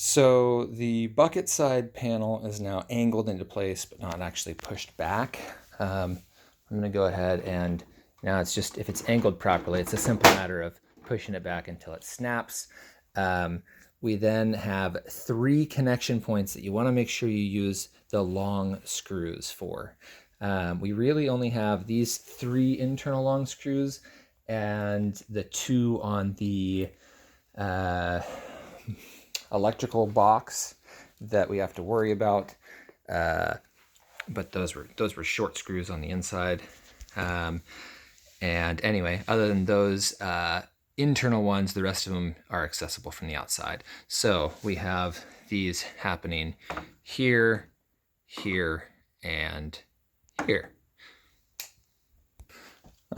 So the bucket side panel is now angled into place, but not actually pushed back. I'm going to go ahead and now it's just, if it's angled properly, it's a simple matter of pushing it back until it snaps. We then have 3 connection points that you want to make sure you use the long screws for. We really only have these 3 internal long screws and the 2 on the electrical box that we have to worry about, but those were short screws on the inside. And anyway, other than those internal ones, the rest of them are accessible from the outside. So we have these happening here, here, and here.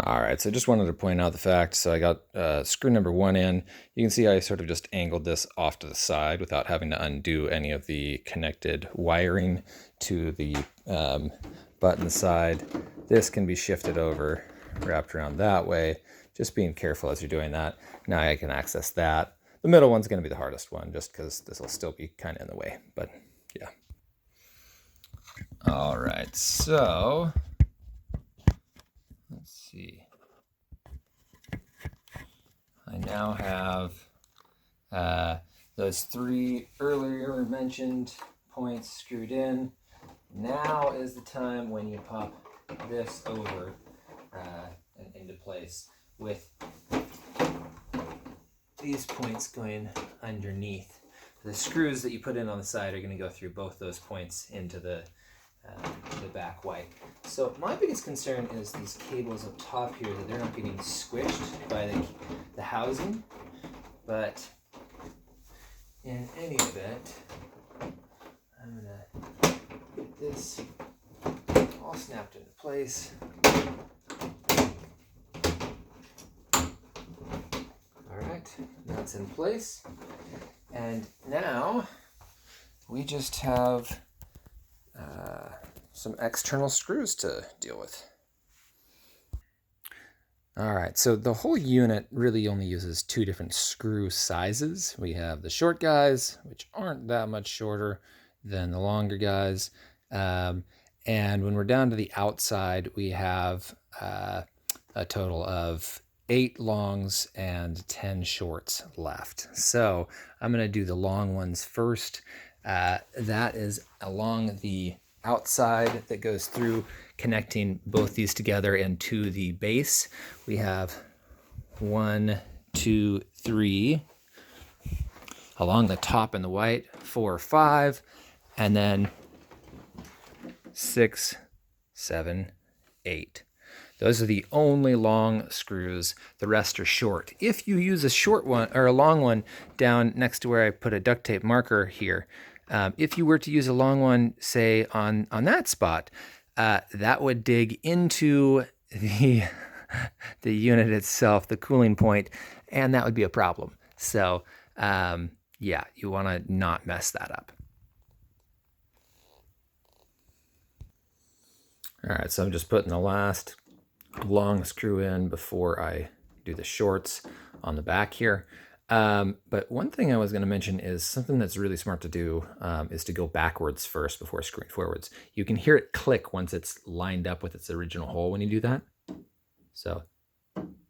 All right, so I just wanted to point out the fact, so I got screw number 1 in. You can see I sort of just angled this off to the side without having to undo any of the connected wiring to the button side. This can be shifted over, wrapped around that way, just being careful as you're doing that. Now I can access that. The middle one's gonna be the hardest one just because this will still be kind of in the way, but yeah. All right, so let's see. I now have those 3 earlier mentioned points screwed in. Now is the time when you pop this over and into place with these points going underneath. The screws that you put in on the side are going to go through both those points into the back white. So my biggest concern is these cables up top here, that they're not getting squished by the housing, but in any event, I'm gonna get this all snapped into place. All right, that's in place. And now we just have some external screws to deal with. All right, so the whole unit really only uses 2 different screw sizes. We have the short guys, which aren't that much shorter than the longer guys. And when we're down to the outside, we have a total of 8 longs and 10 shorts left. So I'm going to do the long ones first. That is along the outside that goes through, connecting both these together and to the base. We have 1, 2, 3 along the top in the white, 4, 5, and then 6, 7, 8. Those are the only long screws. The rest are short. If you use a short one or a long one down next to where I put a duct tape marker here, if you were to use a long one, say on that spot, that would dig into the unit itself, the cooling point, and that would be a problem. So yeah, you want to not mess that up. All right, so I'm just putting the last long screw in before I do the shorts on the back here. But one thing I was going to mention is something that's really smart to do is to go backwards first before screwing forwards. You can hear it click once it's lined up with its original hole when you do that. So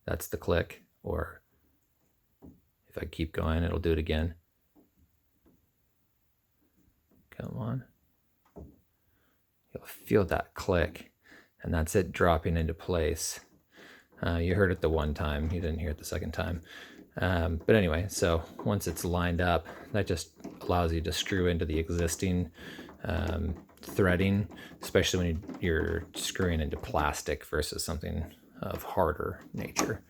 that's the click, or if I keep going, it'll do it again. Come on. You'll feel that click, and that's it dropping into place. You heard it the one time, you didn't hear it the second time. But anyway, so once it's lined up, that just allows you to screw into the existing threading, especially when you're screwing into plastic versus something of harder nature.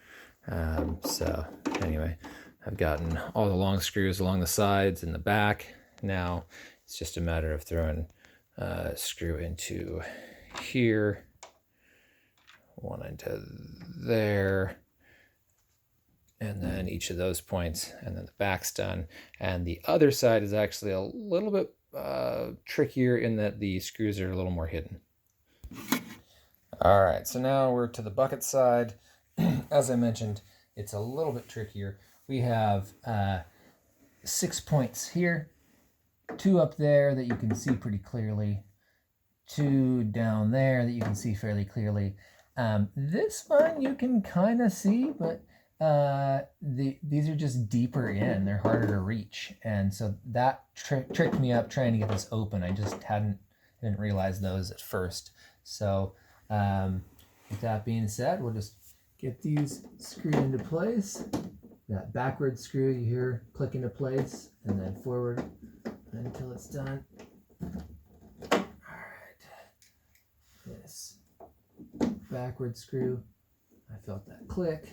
So anyway, I've gotten all the long screws along the sides and the back. Now it's just a matter of throwing a screw into here, one into there, and then each of those points, and then the back's done. And the other side is actually a little bit trickier in that the screws are a little more hidden. All right, so now we're to the bucket side. As I mentioned, it's a little bit trickier. We have 6 points here two up there that you can see pretty clearly, two down there that you can see fairly clearly. This one you can kind of see, but these are just deeper in. They're harder to reach, and so that tricked me up trying to get this open. I just didn't realize those at first. So with that being said, we'll just get these screwed into place. That backward screw you hear click into place, and then forward until it's done. All right, this backward screw, I felt that click.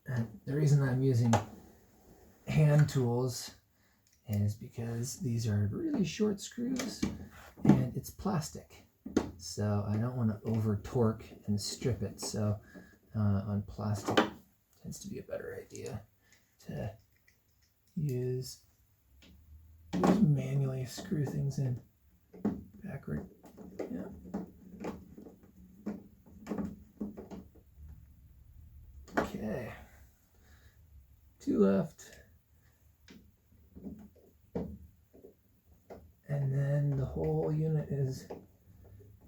And the reason I'm using hand tools is because these are really short screws and it's plastic. So I don't want to over torque and strip it. So on plastic tends to be a better idea to use manually screw things in backward. Yeah. Okay. Two left. And then the whole unit is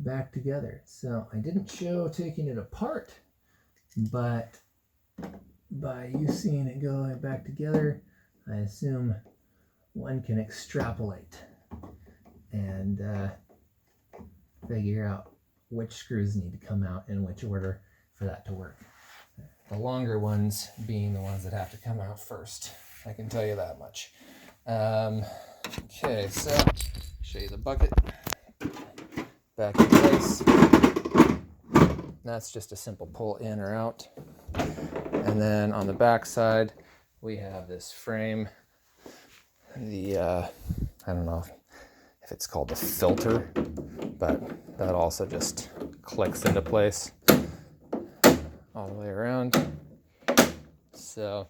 back together. So I didn't show taking it apart, but by you seeing it go back together, I assume one can extrapolate and figure out which screws need to come out in which order for that to work. The longer ones being the ones that have to come out first. I can tell you that much. Okay, so show you the bucket. Back in place. That's just a simple pull in or out. And then on the back side, we have this frame. I don't know if it's called the filter, but that also just clicks into place all the way around. So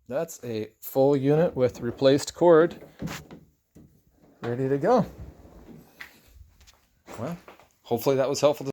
that's a full unit with replaced cord ready to go. Well, hopefully that was helpful to